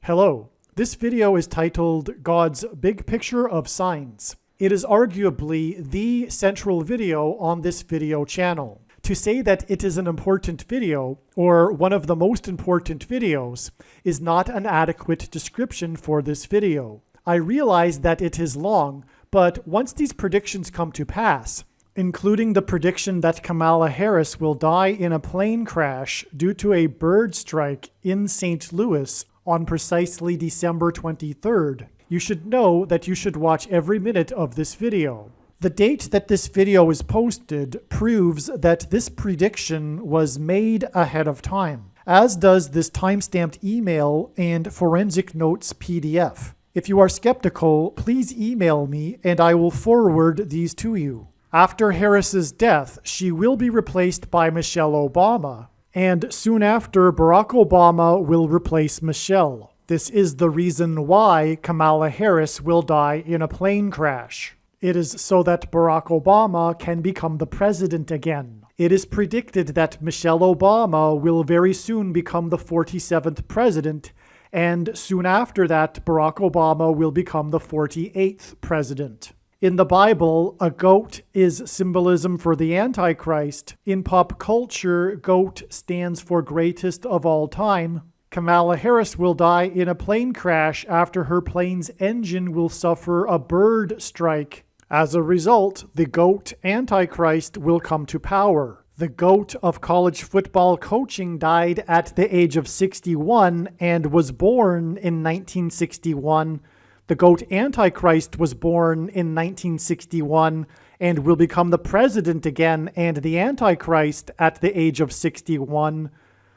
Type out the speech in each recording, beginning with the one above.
Hello, this video is titled God's Big Picture of Signs. It is arguably the central video on this video channel. To say that it is an important video, or one of the most important videos, is not an adequate description for this video. I realize that it is long, but once these predictions come to pass, including the prediction that Kamala Harris will die in a plane crash due to a bird strike in St. Louis on precisely December 23rd, you should know that you should watch every minute of this video. The date that this video is posted proves that this prediction was made ahead of time, as does this timestamped email and forensic notes PDF. If you are skeptical, please email me and I will forward these to you. After Harris's death, she will be replaced by Michelle Obama, and soon after, Barack Obama will replace Michelle. This is the reason why Kamala Harris will die in a plane crash. It is so that Barack Obama can become the president again. It is predicted that Michelle Obama will very soon become the 47th president, and soon after that, Barack Obama will become the 48th president. In the Bible, a goat is symbolism for the Antichrist. In pop culture, goat stands for greatest of all time. Kamala Harris will die in a plane crash after her plane's engine will suffer a bird strike. As a result, the goat Antichrist will come to power. The GOAT of college football coaching died at the age of 61 and was born in 1961. The GOAT Antichrist was born in 1961 and will become the president again and the Antichrist at the age of 61.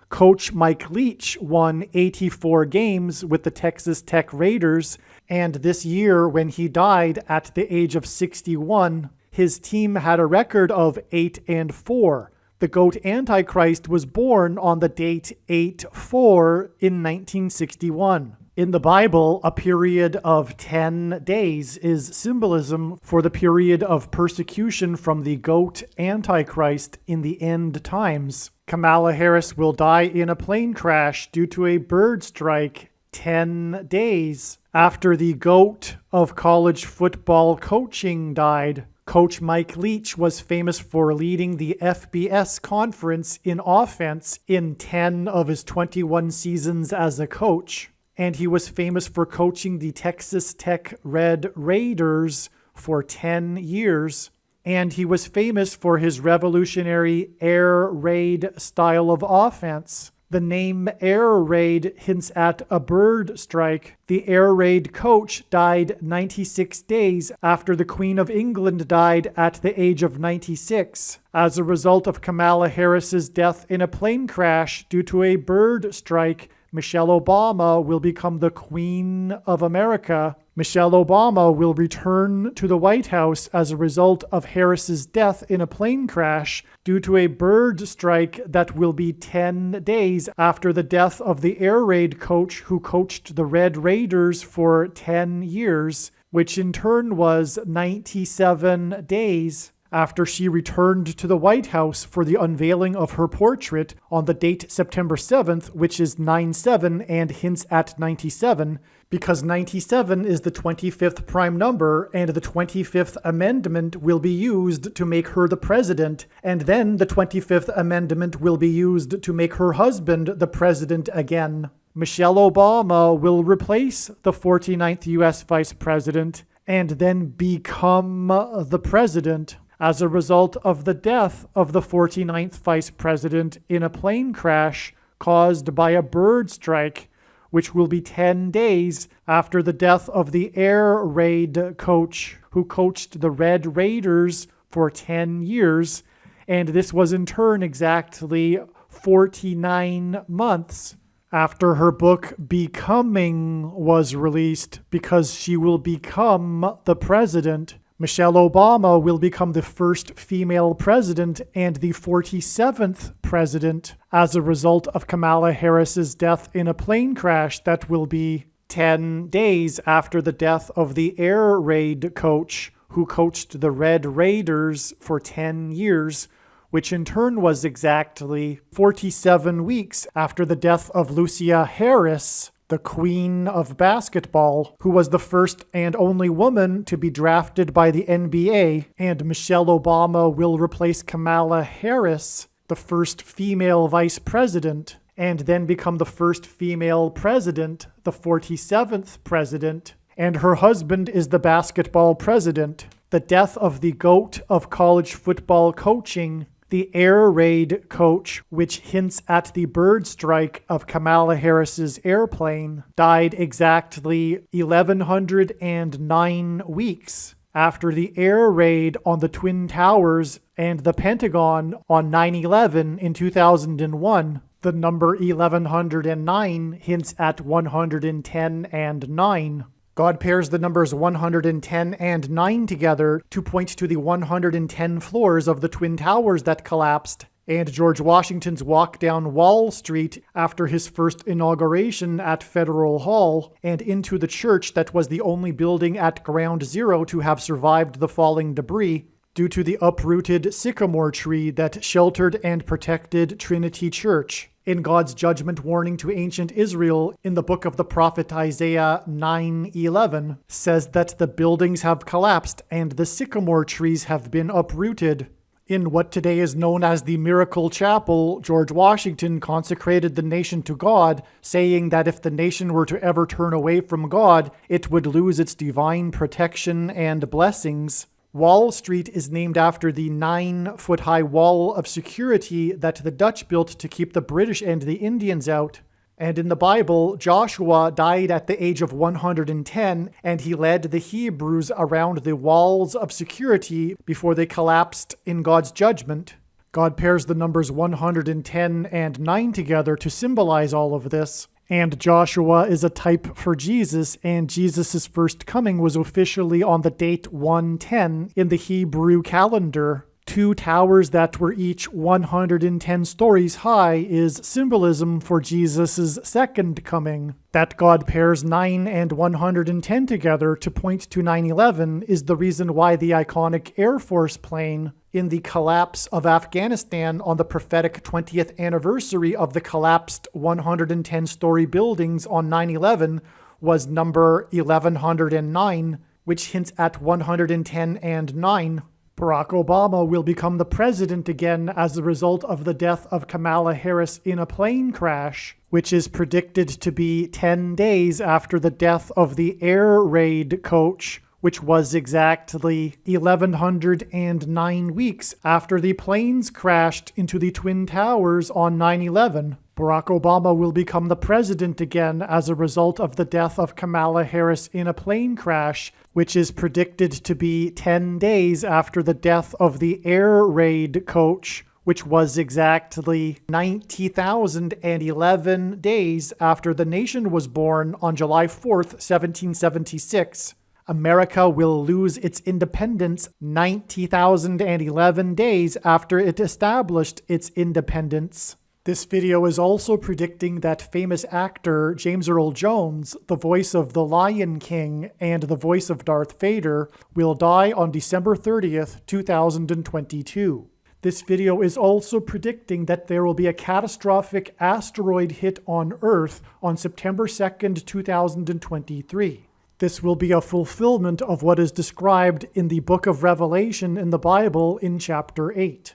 Coach Mike Leach won 84 games with the Texas Tech Raiders, and this year when he died at the age of 61, his team had a record of 8-4. The GOAT Antichrist was born on the date 8/4 in 1961. In the Bible, a period of 10 days is symbolism for the period of persecution from the GOAT Antichrist in the end times. Kamala Harris will die in a plane crash due to a bird strike 10 days after the GOAT of college football coaching died. Coach Mike Leach was famous for leading the FBS conference in offense in 10 of his 21 seasons as a coach. And he was famous for coaching the Texas Tech Red Raiders for 10 years. And he was famous for his revolutionary air raid style of offense. The name air raid hints at a bird strike. The air raid coach died 96 days after the Queen of England died at the age of 96. As a result of Kamala Harris's death in a plane crash due to a bird strike, Michelle Obama will become the Queen of America. Michelle Obama will return to the White House as a result of Harris's death in a plane crash due to a bird strike that will be 10 days after the death of the air raid coach who coached the Red Raiders for 10 years, which in turn was 97 days after she returned to the White House for the unveiling of her portrait on the date September 7th, which is 9/7 and hints at 97, because 97 is the 25th prime number, and the 25th Amendment will be used to make her the president, and then the 25th Amendment will be used to make her husband the president again. Michelle Obama will replace the 49th U.S. Vice President and then become the president as a result of the death of the 49th Vice President in a plane crash caused by a bird strike, which will be 10 days after the death of the air raid coach who coached the Red Raiders for 10 years, and this was in turn exactly 49 months after her book Becoming was released, because she will become the president. Michelle Obama will become the first female president and the 47th president as a result of Kamala Harris's death in a plane crash that will be 10 days after the death of the air raid coach who coached the Red Raiders for 10 years, which in turn was exactly 47 weeks after the death of Lucia Harris, the queen of basketball, who was the first and only woman to be drafted by the NBA, and Michelle Obama will replace Kamala Harris, the first female vice president, and then become the first female president, the 47th president, and her husband is the basketball president. The death of the GOAT of college football coaching, the air raid coach, which hints at the bird strike of Kamala Harris's airplane, died exactly 1,109 weeks after the air raid on the Twin Towers and the Pentagon on 9/11 in 2001. The number 1109 hints at 110 and 9. God pairs the numbers 110 and 9 together to point to the 110 floors of the Twin Towers that collapsed, and George Washington's walk down Wall Street after his first inauguration at Federal Hall, and into the church that was the only building at Ground Zero to have survived the falling debris, due to the uprooted sycamore tree that sheltered and protected Trinity Church. In God's judgment warning to ancient Israel in the book of the prophet Isaiah 9:11 says that the buildings have collapsed and the sycamore trees have been uprooted. In what today is known as the Miracle Chapel, George Washington consecrated the nation to God, saying that if the nation were to ever turn away from God, it would lose its divine protection and blessings. Wall Street is named after the 9-foot-high wall of security that the Dutch built to keep the British and the Indians out. And in the Bible, Joshua died at the age of 110, and he led the Hebrews around the walls of security before they collapsed in God's judgment. God pairs the numbers 110 and 9 together to symbolize all of this. And Joshua is a type for Jesus, and Jesus' first coming was officially on the date 110 in the Hebrew calendar. 2 towers that were each 110 stories high is symbolism for Jesus' second coming. That God pairs 9 and 110 together to point to 9/11 is the reason why the iconic Air Force plane in the collapse of Afghanistan on the prophetic 20th anniversary of the collapsed 110-story buildings on 9/11 was number 1109, which hints at 110 and 9. Barack Obama will become the president again as a result of the death of Kamala Harris in a plane crash, which is predicted to be 10 days after the death of the air raid coach, which was exactly 1,109 weeks after the planes crashed into the Twin Towers on 9/11. Barack Obama will become the president again as a result of the death of Kamala Harris in a plane crash, which is predicted to be 10 days after the death of the air raid coach, which was exactly 90,011 days after the nation was born on July 4th, 1776. America will lose its independence 90,011 days after it established its independence. This video is also predicting that famous actor James Earl Jones, the voice of the Lion King and the voice of Darth Vader, will die on December 30th, 2022. This video is also predicting that there will be a catastrophic asteroid hit on Earth on September 2nd, 2023. This will be a fulfillment of what is described in the book of Revelation in the Bible in chapter 8.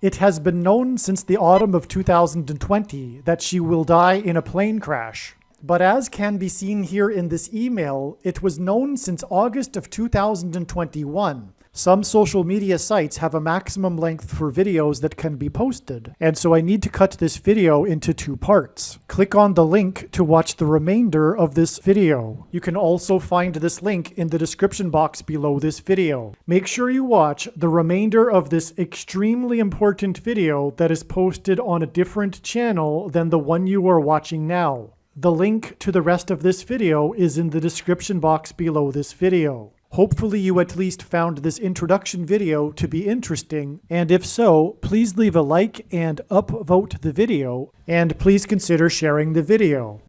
It has been known since the autumn of 2020 that she will die in a plane crash. But as can be seen here in this email, it was known since August of 2021. Some social media sites have a maximum length for videos that can be posted, and so I need to cut this video into 2 parts. Click on the link to watch the remainder of this video. You can also find this link in the description box below this video. Make sure you watch the remainder of this extremely important video that is posted on a different channel than the one you are watching now. The link to the rest of this video is in the description box below this video. Hopefully you at least found this introduction video to be interesting, and if so, please leave a like and upvote the video, and please consider sharing the video.